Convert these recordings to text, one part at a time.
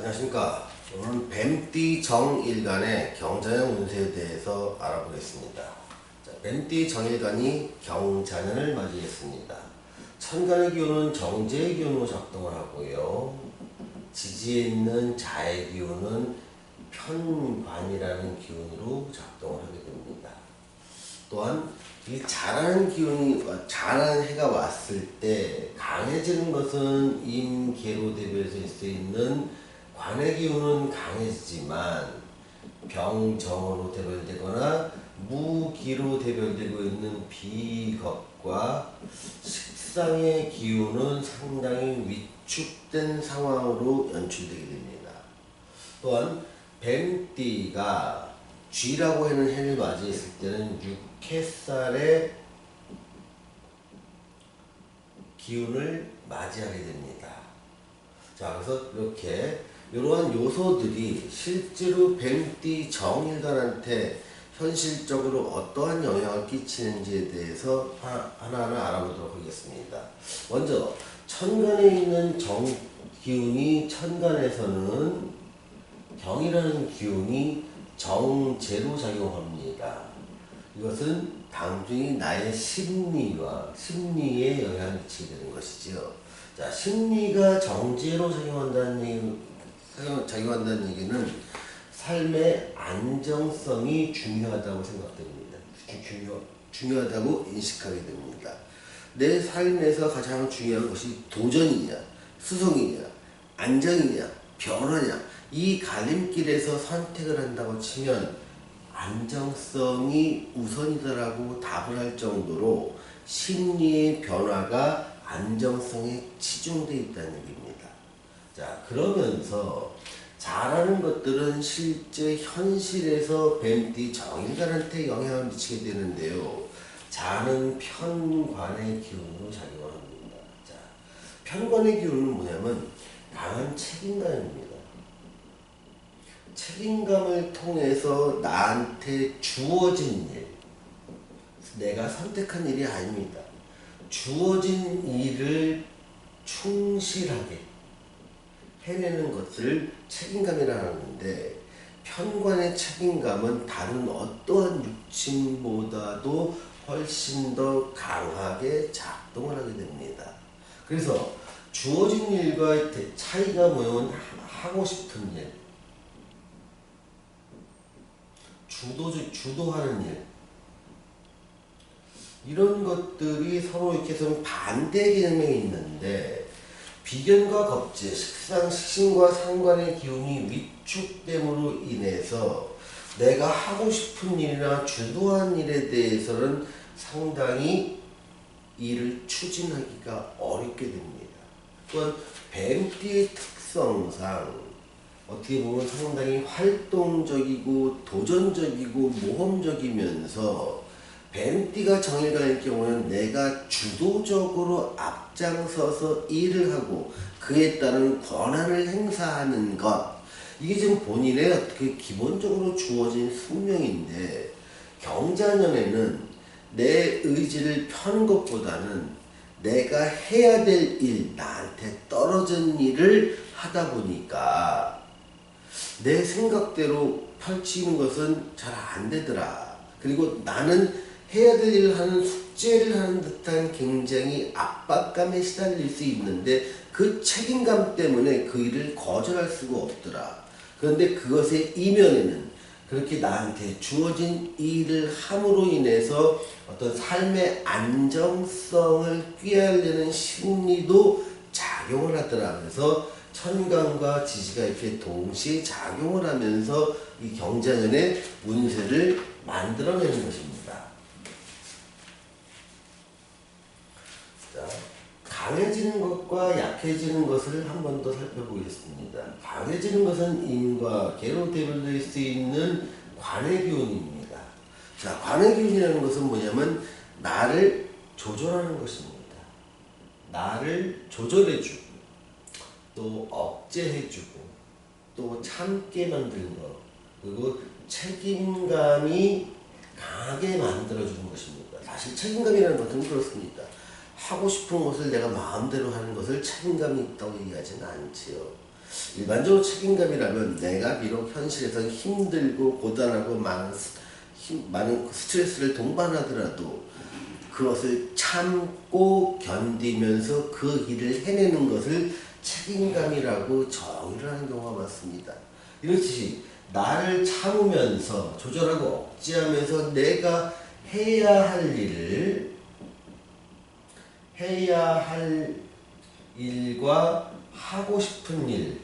안녕하십니까. 오늘은 뱀띠 정일간의 경자년 운세에 대해서 알아보겠습니다. 자, 뱀띠 정일간이 경자년을 맞이했습니다. 천간의 기운은 정제의 기운으로 작동을 하고요. 지지에 있는 자의 기운은 편관이라는 기운으로 작동을 하게 됩니다. 또한 이 잘하는 기운이, 잘하는 해가 왔을 때 강해지는 것은 임계로 대비해서 있을 수 있는 관의 기운은 강해지지만 병정으로 대별되거나 무기로 대별되고 있는 비겁과 식상의 기운은 상당히 위축된 상황으로 연출되게 됩니다. 또한 뱀띠가 쥐라고 하는 해를 맞이했을 때는 육해살의 기운을 맞이하게 됩니다. 자, 그래서 이렇게 이러한 요소들이 실제로 뱀띠 정일간한테 현실적으로 어떠한 영향을 끼치는지에 대해서 하나하나 알아보도록 하겠습니다. 먼저 천간에 있는 정 기운이 천간에서는 경이라는 기운이 정제로 작용합니다. 이것은 단순히 나의 심리와 심리에 영향을 미치게 되는 것이지요. 자, 심리가 정제로 작용한다는 얘기는 삶의 안정성이 중요하다고 생각됩니다. 중요하다고 인식하게 됩니다. 내 삶에서 가장 중요한 것이 도전이냐, 수성이냐, 안정이냐, 변화냐, 이 갈림길에서 선택을 한다고 치면 안정성이 우선이다라고 답을 할 정도로 심리의 변화가 안정성에 치중되어 있다는 얘기입니다. 자, 그러면서 잘하는 것들은 실제 현실에서 뱀띠 정일간한테 영향을 미치게 되는데요. 자는 편관의 기운으로 작용을 합니다. 자, 편관의 기운은 뭐냐면 강한 책임감입니다. 책임감을 통해서 나한테 주어진 일, 내가 선택한 일이 아닙니다. 주어진 일을 충실하게 해내는 것을 책임감이라 하는데, 편관의 책임감은 다른 어떠한 육친보다도 훨씬 더 강하게 작동을 하게 됩니다. 그래서 주어진 일과의 차이가 뭐냐면 하고 싶은 일, 주도하는 일, 이런 것들이 서로 이렇게 좀 반대 개념에 있는데, 비견과 겁재, 식신과 상관의 기운이 위축됨으로 인해서 내가 하고 싶은 일이나 주도한 일에 대해서는 상당히 일을 추진하기가 어렵게 됩니다. 또한 뱀띠의 특성상 어떻게 보면 상당히 활동적이고 도전적이고 모험적이면서, 뱀띠가 정일간일 경우는 내가 주도적으로 앞장서서 일을 하고 그에 따른 권한을 행사하는 것, 이게 지금 본인의 어떻게 기본적으로 주어진 숙명인데, 경자년에는 내 의지를 펴는 것보다는 내가 해야 될 일, 나한테 떨어진 일을 하다 보니까 내 생각대로 펼치는 것은 잘 안 되더라. 그리고 나는 해야 될 일을 하는, 숙제를 하는 듯한 굉장히 압박감에 시달릴 수 있는데 그 책임감 때문에 그 일을 거절할 수가 없더라. 그런데 그것의 이면에는 그렇게 나한테 주어진 일을 함으로 인해서 어떤 삶의 안정성을 꾀하려는 심리도 작용을 하더라. 그래서 천간과 지지가 이렇게 동시에 작용을 하면서 이 경자년의 운세를 만들어내는 것입니다. 자, 강해지는 것과 약해지는 것을 한 번 더 살펴보겠습니다. 강해지는 것은 임과 계로 대별될 수 있는 관의 기운입니다. 자, 관의 기운이라는 것은 뭐냐면 나를 조절하는 것입니다. 나를 조절해주고 또 억제해주고 또 참게 만드는 것, 그리고 책임감이 강하게 만들어주는 것입니다. 사실 책임감이라는 것은 그렇습니다. 하고 싶은 것을 내가 마음대로 하는 것을 책임감이 있다고 얘기하지는 않지요. 일반적으로 책임감이라면 내가 비록 현실에서 힘들고 고단하고 많은 스트레스를 동반하더라도 그것을 참고 견디면서 그 일을 해내는 것을 책임감이라고 정의를 하는 경우가 많습니다. 이렇듯이 나를 참으면서 조절하고 억제하면서 내가 해야 할 일과 하고 싶은 일이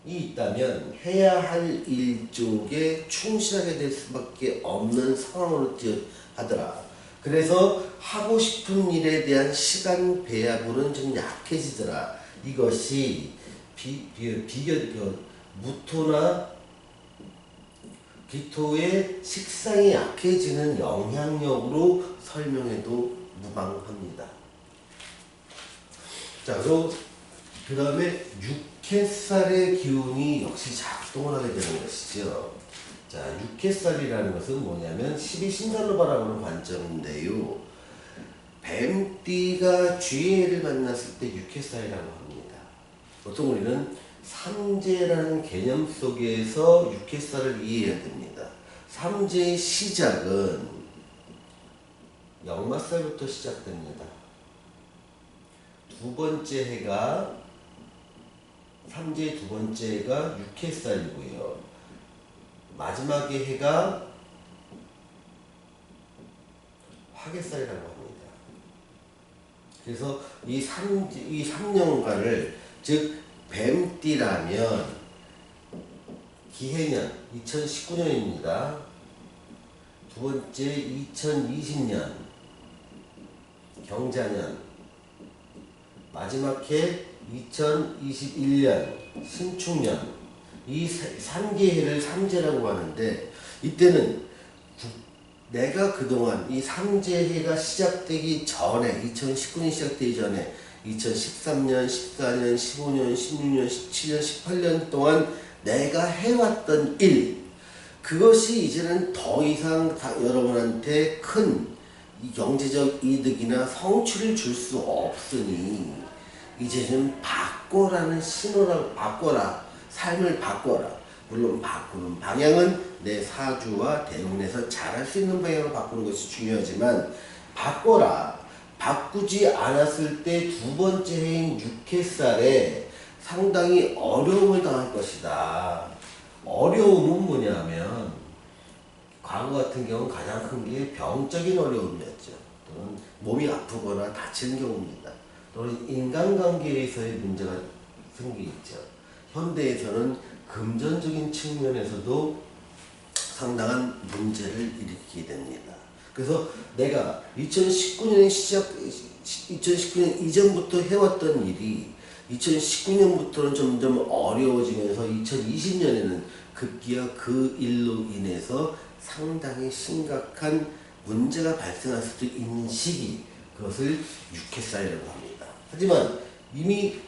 있다면 해야 할 일 쪽에 충실하게 될 수밖에 없는 상황으로 하더라. 그래서 하고 싶은 일에 대한 시간 배합으로는 좀 약해지더라. 이것이 무토나 기토의 식상이 약해지는 영향력으로 설명해도 무방합니다. 자, 그 다음에 육해살의 기운이 역시 작동을 하게 되는 것이죠. 자, 육해살이라는 것은 뭐냐면 12신살로 바라보는 관점인데요. 뱀띠가 쥐해를 만났을 때 육해살이라고 합니다. 보통 우리는 삼재라는 개념 속에서 육해살을 이해해야 됩니다. 삼재의 시작은 역마살부터 시작됩니다. 두 번째 해가 삼재의 두 번째 해가 육해살이고요. 마지막의 해가 화개살이라고 합니다. 그래서 이 3년간을 즉 뱀띠라면 기해년 2019년입니다. 두 번째 2020년 경자년, 마지막 해 2021년 신축년, 이 3개해를 삼재라고 하는데, 이때는 내가 그동안 이 삼재해가 시작되기 전에 2019년 시작되기 전에 2013년, 14년, 15년, 16년, 17년, 18년 동안 내가 해왔던 일, 그것이 이제는 더 이상 여러분한테 큰 경제적 이득이나 성취를 줄 수 없으니 이제 좀 바꿔라는 신호라고, 바꿔라, 삶을 바꿔라. 물론 바꾸는 방향은 내 사주와 대운에서 잘할 수 있는 방향으로 바꾸는 것이 중요하지만, 바꿔라. 바꾸지 않았을 때 두 번째 해인 육해살에 상당히 어려움을 당할 것이다. 어려움은 뭐냐면 과거 같은 경우는 가장 큰 게 병적인 어려움이었죠. 또는 몸이 아프거나 다치는 경우입니다. 또는 인간관계에서의 문제가 생기겠죠. 현대에서는 금전적인 측면에서도 상당한 문제를 일으키게 됩니다. 그래서 내가 2019년 이전부터 해왔던 일이 2019년부터는 점점 어려워지면서 2020년에는 급기야 그 일로 인해서 상당히 심각한 문제가 발생할 수도 있는 시기, 그것을 육해살이라고 합니다. 하지만 이미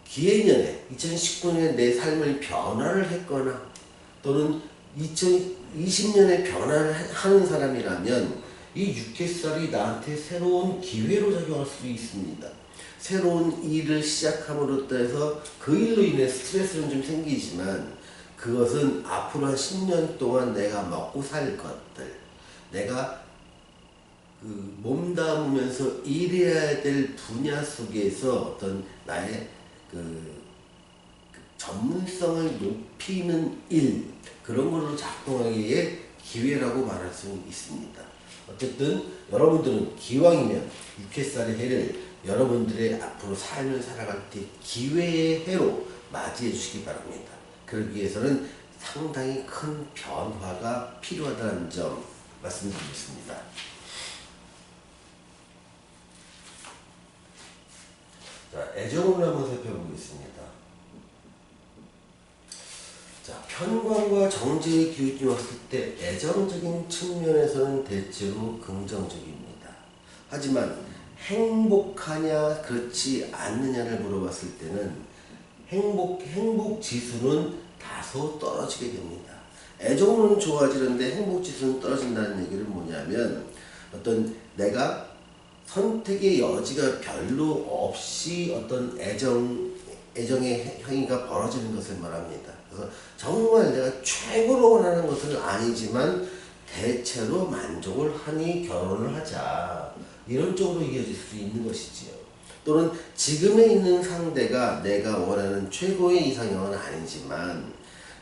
기해년에 2019년에 내 삶을 변화를 했거나 또는 2020년에 변화를 하는 사람이라면 이 육해살이 나한테 새로운 기회로 작용할 수도 있습니다. 새로운 일을 시작함으로써 해서 그 일로 인해 스트레스는 좀 생기지만, 그것은 앞으로 한 10년 동안 내가 먹고 살 것들, 내가 몸담으면서 일해야 될 분야 속에서 어떤 나의 전문성을 높이는 일, 그런 걸로 작동하기에 기회라고 말할 수 있습니다. 어쨌든 여러분들은 기왕이면 육해살의 해를 여러분들의 앞으로 삶을 살아갈 때 기회의 해로 맞이해 주시기 바랍니다. 그러기 위해서는 상당히 큰 변화가 필요하다는 점 말씀드리겠습니다. 자, 애정을 한번 살펴보겠습니다. 자, 편관과 정제의 기운이 왔을 때 애정적인 측면에서는 대체로 긍정적입니다. 하지만 행복하냐 그렇지 않느냐를 물어봤을 때는 행복 지수는 다소 떨어지게 됩니다. 애정은 좋아지는데 행복 지수는 떨어진다는 얘기는 뭐냐면, 어떤 내가 선택의 여지가 별로 없이 어떤 애정에 애정의 행위가 벌어지는 것을 말합니다. 그래서 정말 내가 최고로 원하는 것은 아니지만 대체로 만족을 하니 결혼을 하자. 이런 쪽으로 이어질 수 있는 것이지요. 또는 지금에 있는 상대가 내가 원하는 최고의 이상형은 아니지만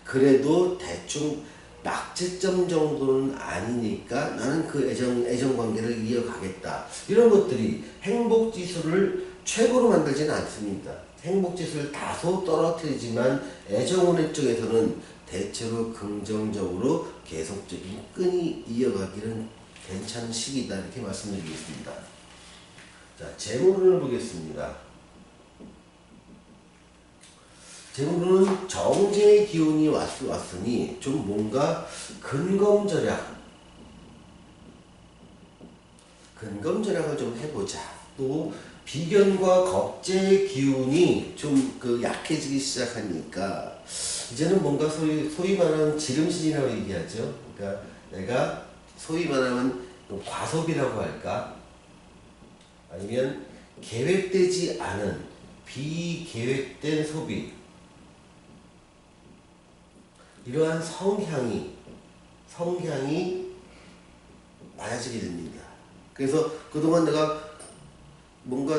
그래도 대충 낙제점 정도는 아니니까 나는 그 애정 관계를 이어가겠다. 이런 것들이 행복 지수를 최고로 만들지는 않습니다. 행복 지수를 다소 떨어뜨리지만 애정운의 쪽에서는 대체로 긍정적으로 계속적인 끈이 이어가기는 괜찮은 시기다. 이렇게 말씀드리겠습니다. 자, 재물운을 보겠습니다. 재물운은 정제의 기운이 왔으니 좀 뭔가 근검절약을 좀 해보자. 또 비견과 겁재의 기운이 좀 약해지기 시작하니까 이제는 뭔가 소위 말하는 지름신이라고 얘기하죠. 그러니까 내가 소위 말하면 과소비라고 할까? 아니면 계획되지 않은 비계획된 소비, 이러한 성향이 많아지게 됩니다. 그래서 그동안 내가 뭔가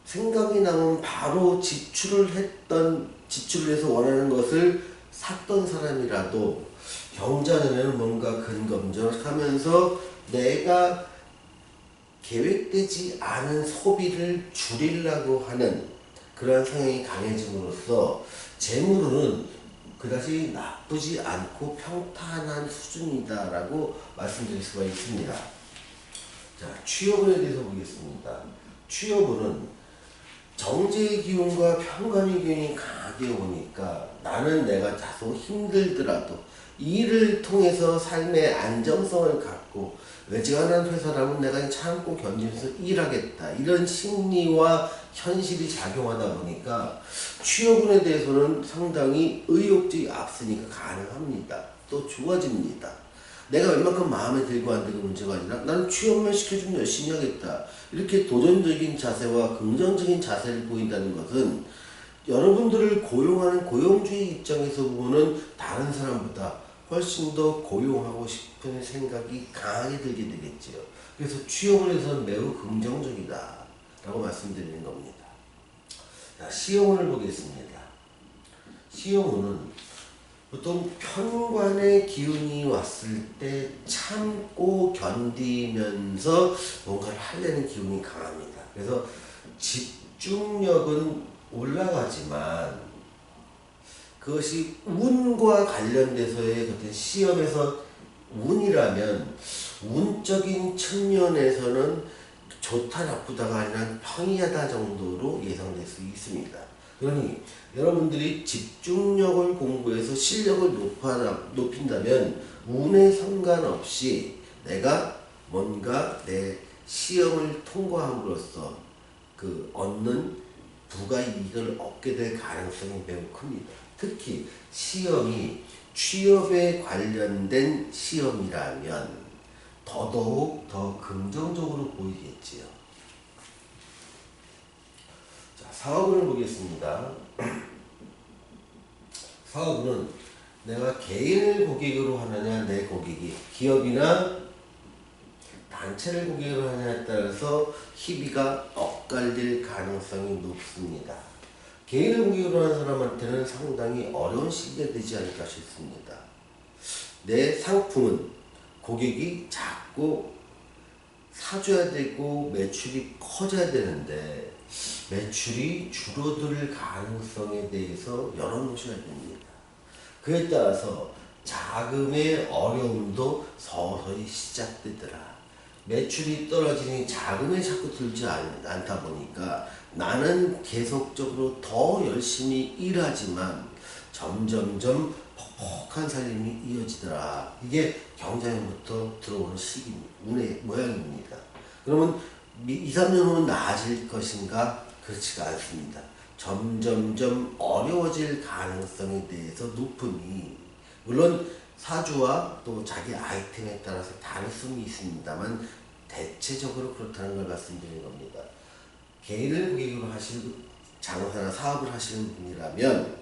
생각이 나면 바로 지출을 해서 원하는 것을 샀던 사람이라도 경자년에는 뭔가 근검절하면서 내가 계획되지 않은 소비를 줄이려고 하는 그러한 성향이 강해짐으로써 재물은 그다지 나쁘지 않고 평탄한 수준이다라고 말씀드릴 수가 있습니다. 자, 취업운에 대해서 보겠습니다. 취업운은 정제의 기운과 편관의 기운이 강하게 오니까 나는 내가 다소 힘들더라도 일을 통해서 삶의 안정성을 갖고 외지간한 회사라면 내가 참고 견디면서 일하겠다. 이런 심리와 현실이 작용하다 보니까 취업운에 대해서는 상당히 의욕적이 앞서니까 가능합니다. 또 좋아집니다. 내가 웬만큼 마음에 들고 안 들고 문제가 아니라 나는 취업만 시켜주면 열심히 하겠다. 이렇게 도전적인 자세와 긍정적인 자세를 보인다는 것은 여러분들을 고용하는 고용주의 입장에서 보면 다른 사람보다 훨씬 더 고용하고 싶은 생각이 강하게 들게 되겠지요. 그래서 취업을 해서는 매우 긍정적이다 라고 말씀드리는 겁니다. 자, 시험운을 보겠습니다. 시험운은 보통 편관의 기운이 왔을 때 참고 견디면서 뭔가를 하려는 기운이 강합니다. 그래서 집중력은 올라가지만 그것이 운과 관련돼서의 어떤 시험에서 운이라면 운적인 측면에서는 좋다 나쁘다가 아니라 평이하다 정도로 예상될 수 있습니다. 그러니 여러분들이 집중력을 공부해서 실력을 높인다면 운에 상관없이 내가 뭔가 내 시험을 통과함으로써 얻는 부가이익을 얻게 될 가능성이 매우 큽니다. 특히 시험이 취업에 관련된 시험이라면 더더욱 더 긍정적으로 보이겠지요. 자, 사업운을 보겠습니다. 사업운은 내가 개인을 고객으로 하느냐 내 고객이 기업이나 단체를 고객으로 하느냐에 따라서 희비가 엇갈릴 가능성이 높습니다. 개인을 고객으로 하는 사람한테는 상당히 어려운 시기가 되지 않을까 싶습니다. 내 상품은 고객이 자꾸 사줘야 되고 매출이 커져야 되는데 매출이 줄어들 가능성에 대해서 열어놓으셔야 됩니다. 그에 따라서 자금의 어려움도 서서히 시작되더라. 매출이 떨어지니 자금이 자꾸 들지 않다 보니까 나는 계속적으로 더 열심히 일하지만 점점점 퍽퍽한 살림이 이어지더라. 이게 경자년부터 들어오는 시기입니다. 운의 모양입니다. 그러면 2, 3년 후는 나아질 것인가? 그렇지가 않습니다. 점점점 어려워질 가능성에 대해서 높으니 물론 사주와 또 자기 아이템에 따라서 다를 수는 있습니다만 대체적으로 그렇다는 걸 말씀드리는 겁니다. 개인을 고객으로 하시고 장사나 사업을 하시는 분이라면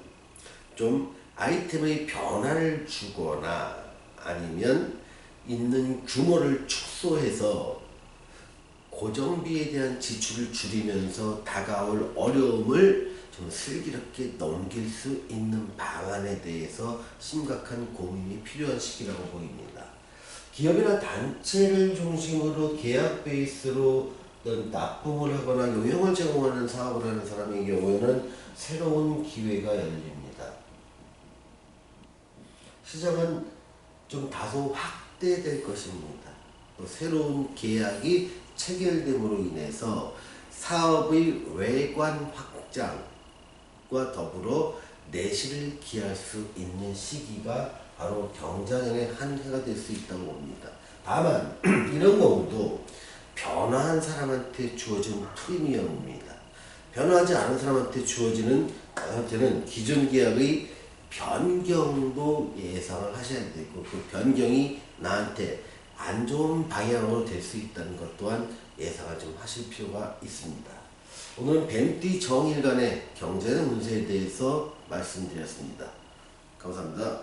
좀 아이템의 변화를 주거나 아니면 있는 규모를 축소해서 고정비에 대한 지출을 줄이면서 다가올 어려움을 좀 슬기롭게 넘길 수 있는 방안에 대해서 심각한 고민이 필요한 시기라고 보입니다. 기업이나 단체를 중심으로 계약 베이스로 어떤 납품을 하거나 요형을 제공하는 사업을 하는 사람의 경우에는 새로운 기회가 열립니다. 시장은 좀 다소 확대될 것입니다. 또 새로운 계약이 체결됨으로 인해서 사업의 외관 확장과 더불어 내실을 기할 수 있는 시기가 바로 경자년의 한 해가 될 수 있다고 봅니다. 다만 이런 경우도 변화한 사람한테 주어진 프리미엄입니다. 변화하지 않은 사람한테 주어지는 저는 기존 계약의 변경도 예상을 하셔야 되고 그 변경이 나한테 안 좋은 방향으로 될 수 있다는 것 또한 예상을 좀 하실 필요가 있습니다. 오늘은 뱀띠 정일간의 경제는 운세에 대해서 말씀드렸습니다. 감사합니다.